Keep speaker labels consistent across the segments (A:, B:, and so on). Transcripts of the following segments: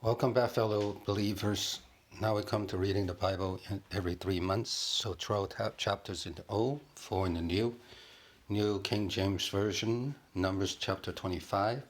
A: Welcome back, fellow believers. Now we come to reading the Bible every 3 months. So 12 chapters in the Old, 4 in the New King James Version, Numbers chapter 25.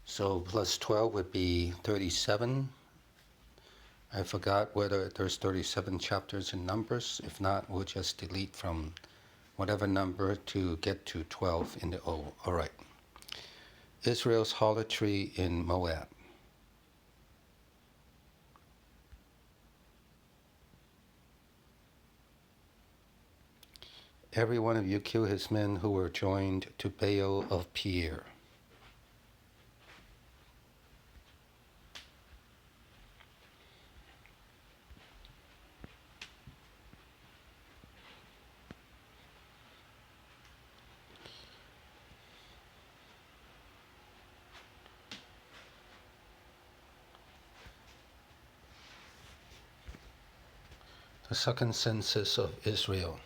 A: So plus 12 would be 37. I forgot whether there's 37 chapters in Numbers. If not, we'll just delete from whatever number to get to 12 in the Old. All right. Israel's harlotry in Moab. Every one of you kill his men who were joined to Baal of Peor. The second census of Israel.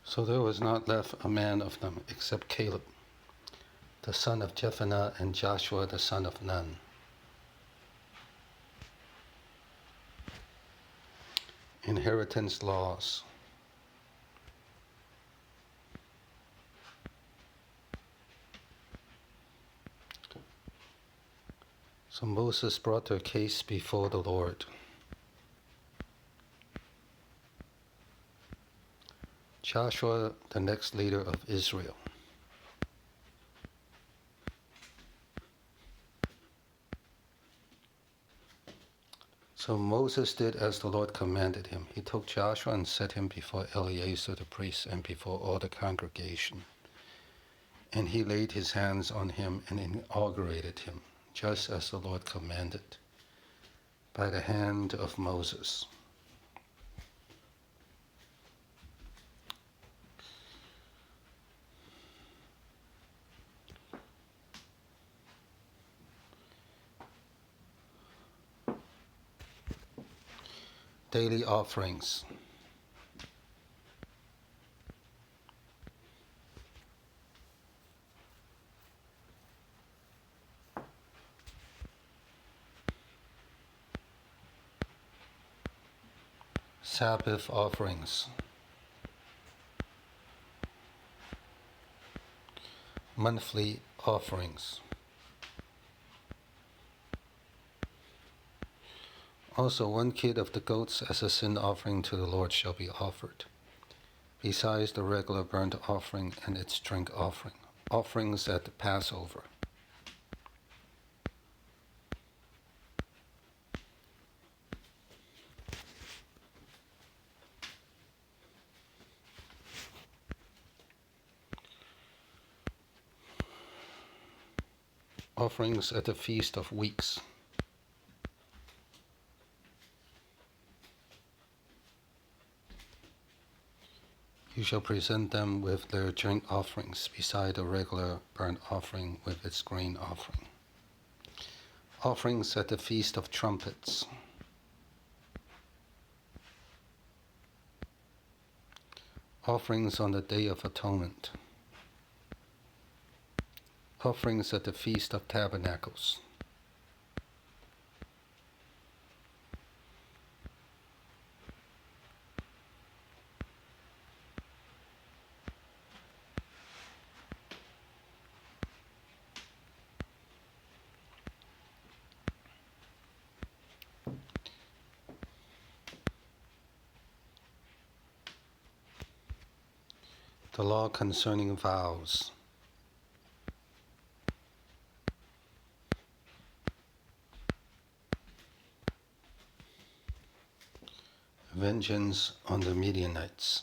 A: So there was not left a man of them except Caleb, the son of Jephunneh, and Joshua, the son of Nun. Inheritance laws. So Moses brought their case before the Lord. Joshua, the next leader of Israel. So Moses did as the Lord commanded him. He took Joshua and set him before Eleazar the priest and before all the congregation. And he laid his hands on him and inaugurated him, just as the Lord commanded, by the hand of Moses. Daily offerings. Sabbath offerings. Monthly offerings. Also, one kid of the goats as a sin offering to the Lord shall be offered, besides the regular burnt offering and its drink offering, offerings at the Passover. Offerings at the Feast of Weeks. You shall present them with their drink offerings, beside the regular burnt offering with its grain offering. Offerings at the Feast of Trumpets. Offerings on the Day of Atonement. Offerings at the Feast of Tabernacles. The law concerning vows. Vengeance on the Midianites.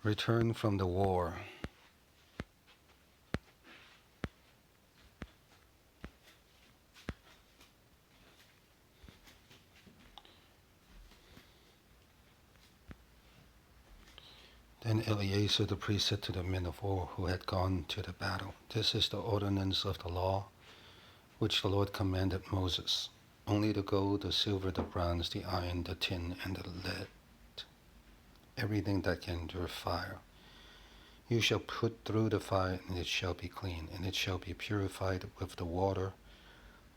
A: Return from the war. Then Eleazar the priest said to the men of war who had gone to the battle, "This is the ordinance of the law which the Lord commanded Moses, only the gold, the silver, the bronze, the iron, the tin, and the lead, everything that can endure fire. You shall put through the fire, and it shall be clean, and it shall be purified with the water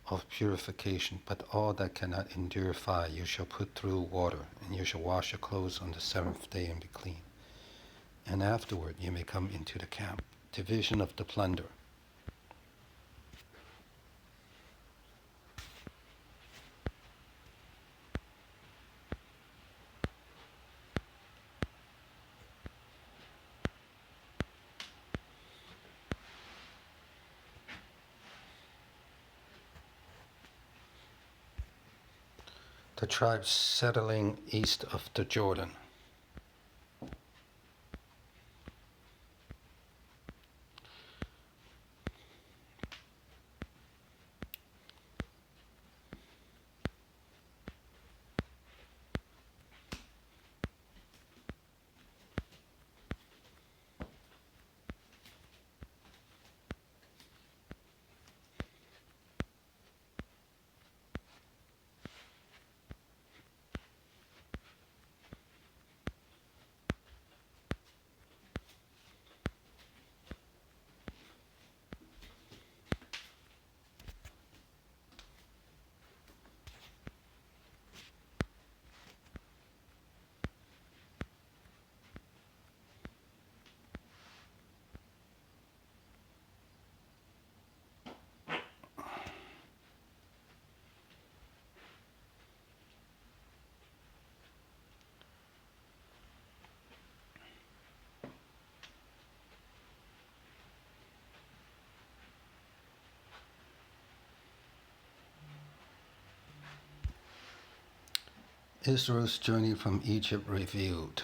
A: of purification. But all that cannot endure fire you shall put through water, and you shall wash your clothes on the seventh day and be clean. And afterward you may come into the camp." Division of the plunder. The tribes settling east of the Jordan. Israel's journey from Egypt reviewed.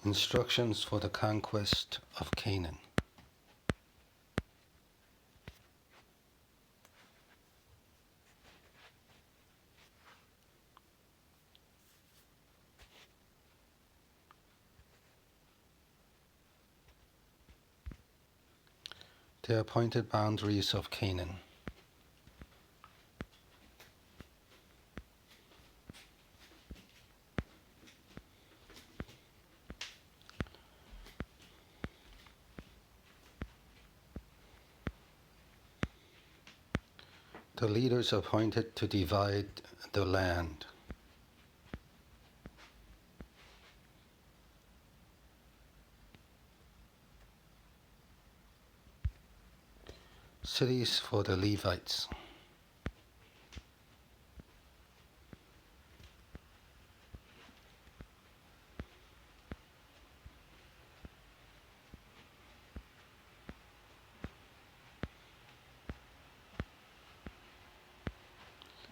A: Instructions for the conquest of Canaan. The appointed boundaries of Canaan. The leaders appointed to divide the land. Cities for the Levites.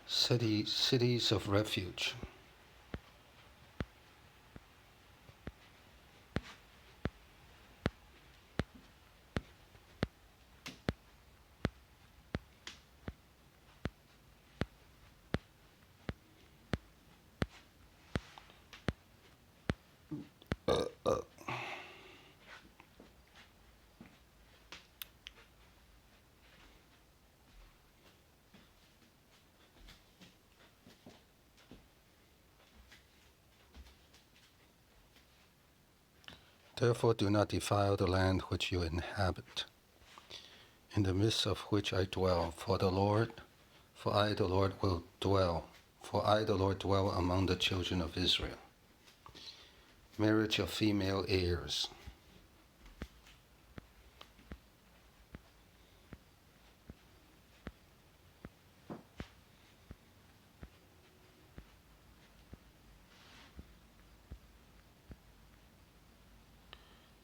A: Cities of refuge. Therefore do not defile the land which you inhabit, in the midst of which I dwell, for I the Lord dwell among the children of Israel. Marriage of female heirs.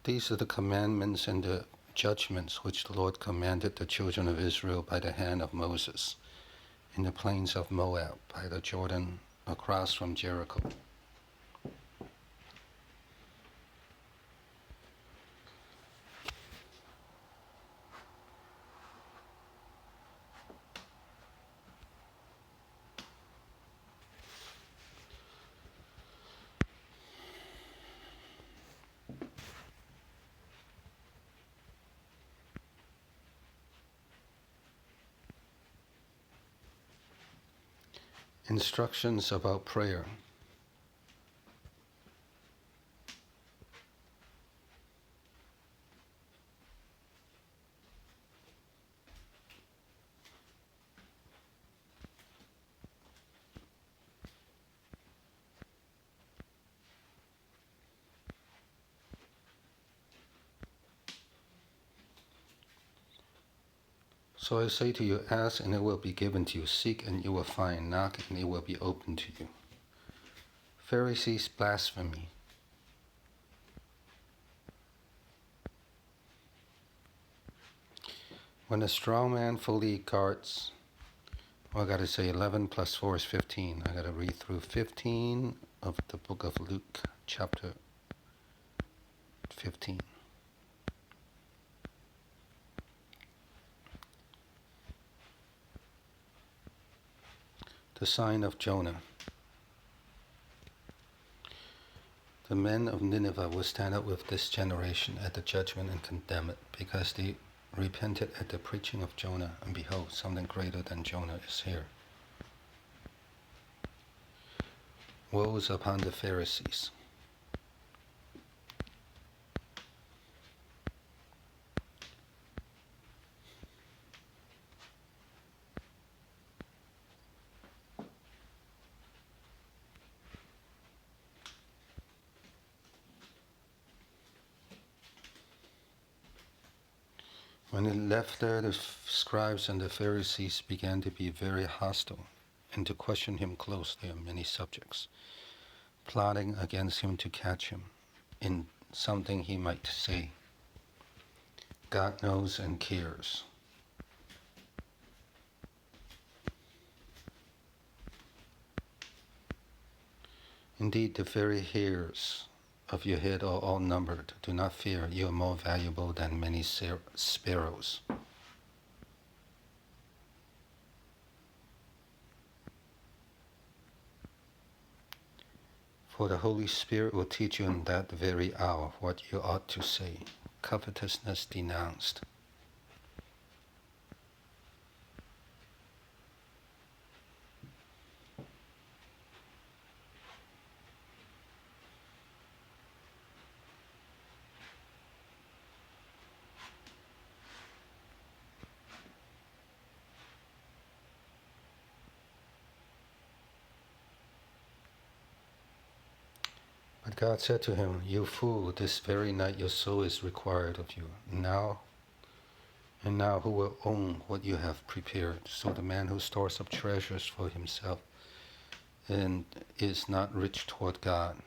A: These are the commandments and the judgments which the Lord commanded the children of Israel by the hand of Moses in the plains of Moab by the Jordan across from Jericho. Instructions about prayer. So I say to you, ask and it will be given to you, seek and you will find, knock and it will be opened to you. Pharisees' blasphemy. When a strong man fully guards, I got to say 11 plus 4 is 15. I got to read through 15 of the book of Luke, chapter 15. The sign of Jonah. The men of Nineveh will stand up with this generation at the judgment and condemn it, because they repented at the preaching of Jonah, and behold, something greater than Jonah is here. Woes upon the Pharisees. When he left there, the scribes and the Pharisees began to be very hostile and to question him closely on many subjects, plotting against him to catch him in something he might say. God knows and cares. Indeed, the very hairs of your head are all numbered. Do not fear, you are more valuable than many sparrows. For the Holy Spirit will teach you in that very hour what you ought to say. Covetousness denounced. But God said to him, "You fool, this very night your soul is required of you. Now who will own what you have prepared?" So the man who stores up treasures for himself and is not rich toward God.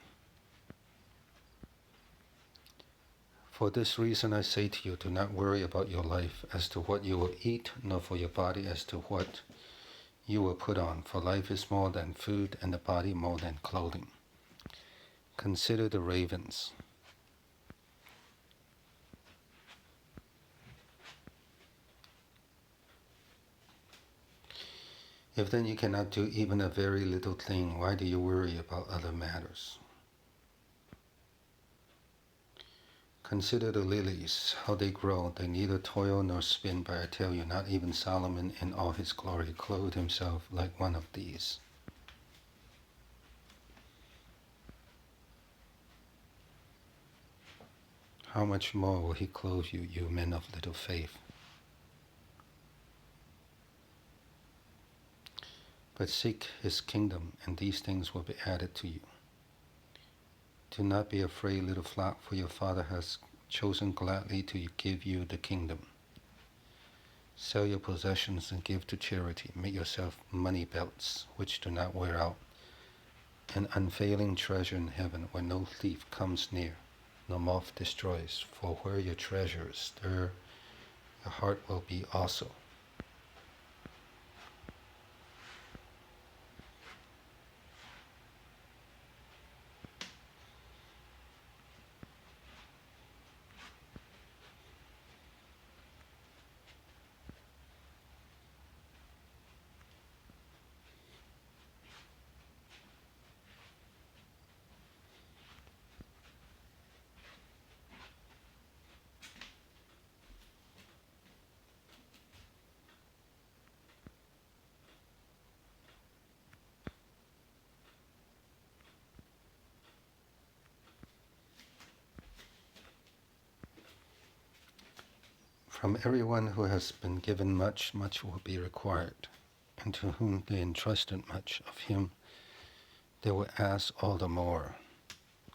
A: For this reason I say to you, do not worry about your life as to what you will eat, nor for your body as to what you will put on. For life is more than food, and the body more than clothing. Consider the ravens. If then you cannot do even a very little thing, why do you worry about other matters? Consider the lilies, how they grow. They neither toil nor spin, but I tell you, not even Solomon in all his glory clothed himself like one of these. how much more will he clothe you, you men of little faith? But seek his kingdom, and these things will be added to you. Do not be afraid, little flock, for your Father has chosen gladly to give you the kingdom. Sell your possessions and give to charity. Make yourself money belts, which do not wear out, an unfailing treasure in heaven, where no thief comes near, no moth destroys. For where your treasure is, there your heart will be also. From everyone who has been given much, much will be required, and to whom they entrusted much, of him they will ask all the more.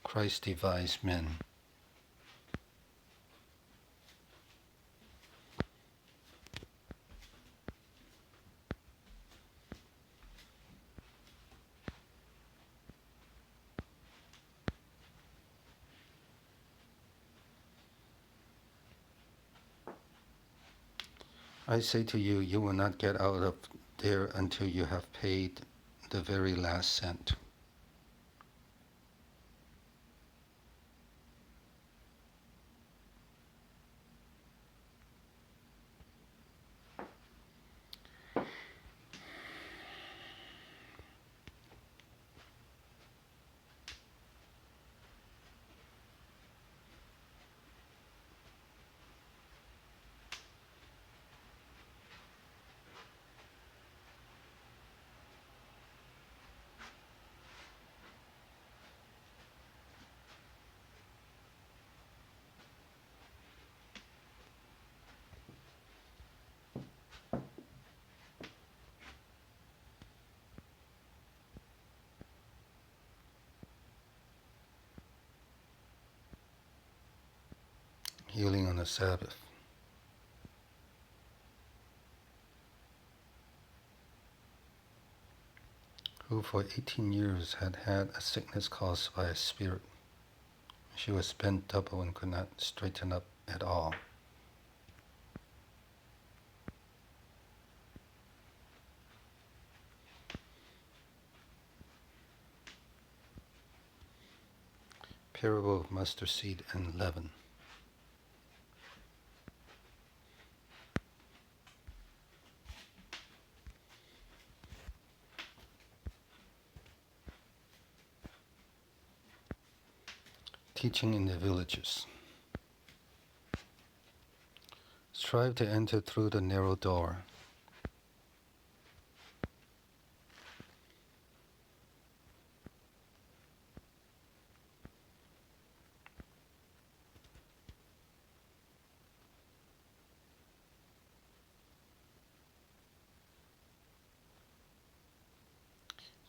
A: Christ devised men. I say to you, you will not get out of there until you have paid the very last cent. Healing on the Sabbath. Who for 18 years had had a sickness caused by a spirit. She was bent double and could not straighten up at all. Parable of mustard seed and leaven. Teaching in the villages. Strive to enter through the narrow door.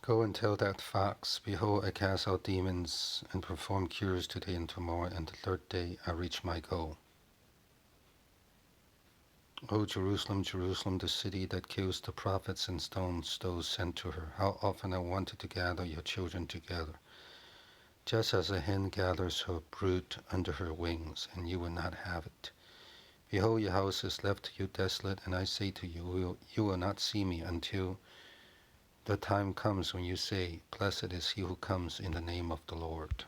A: Go and tell that fox, behold, I cast out demons and perform cures today and tomorrow, and the third day I reach my goal. O Jerusalem, Jerusalem, the city that kills the prophets and stones those sent to her, how often I wanted to gather your children together, just as a hen gathers her brood under her wings, and you will not have it. Behold, your house is left to you desolate, and I say to you, you will not see me until the time comes when you say, blessed is he who comes in the name of the Lord.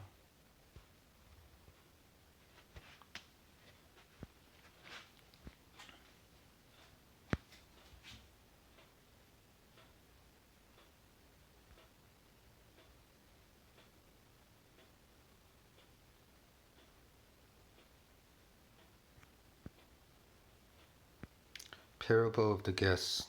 A: Parable of the guests.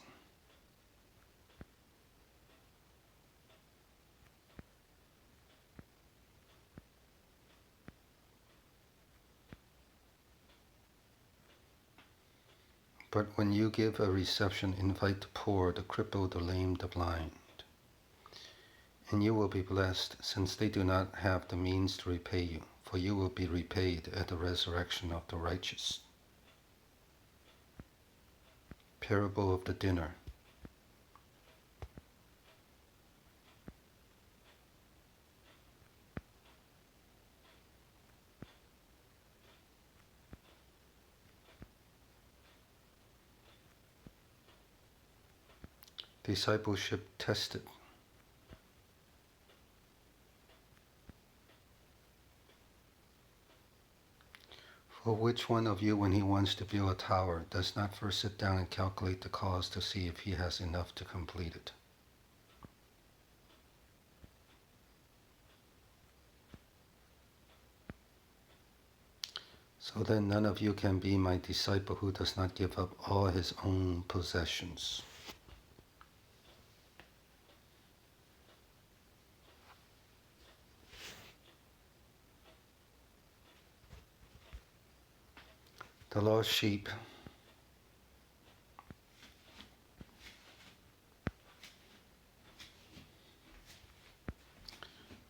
A: But when you give a reception, invite the poor, the crippled, the lame, the blind. And you will be blessed, since they do not have the means to repay you, for you will be repaid at the resurrection of the righteous. Parable of the dinner. Discipleship tested. For which one of you, when he wants to build a tower, does not first sit down and calculate the cost to see if he has enough to complete it? So then none of you can be my disciple who does not give up all his own possessions. The lost sheep.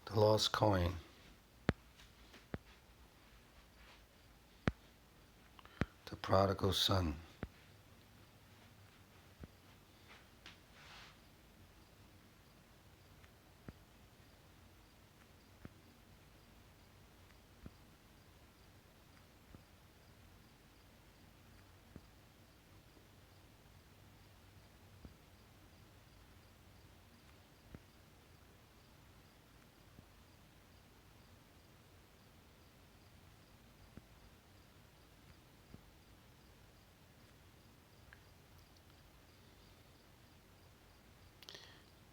A: The lost coin. The prodigal son.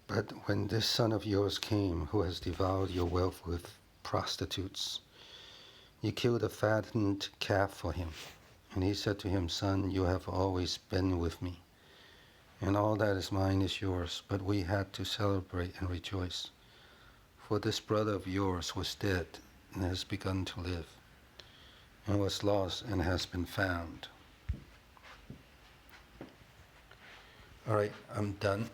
A: But when this son of yours came, who has devoured your wealth with prostitutes, you killed a fattened calf for him. And he said to him, Son, you have always been with me, and all that is mine is yours. But we had to celebrate and rejoice. For this brother of yours was dead and has begun to live, and was lost and has been found. All right, I'm done.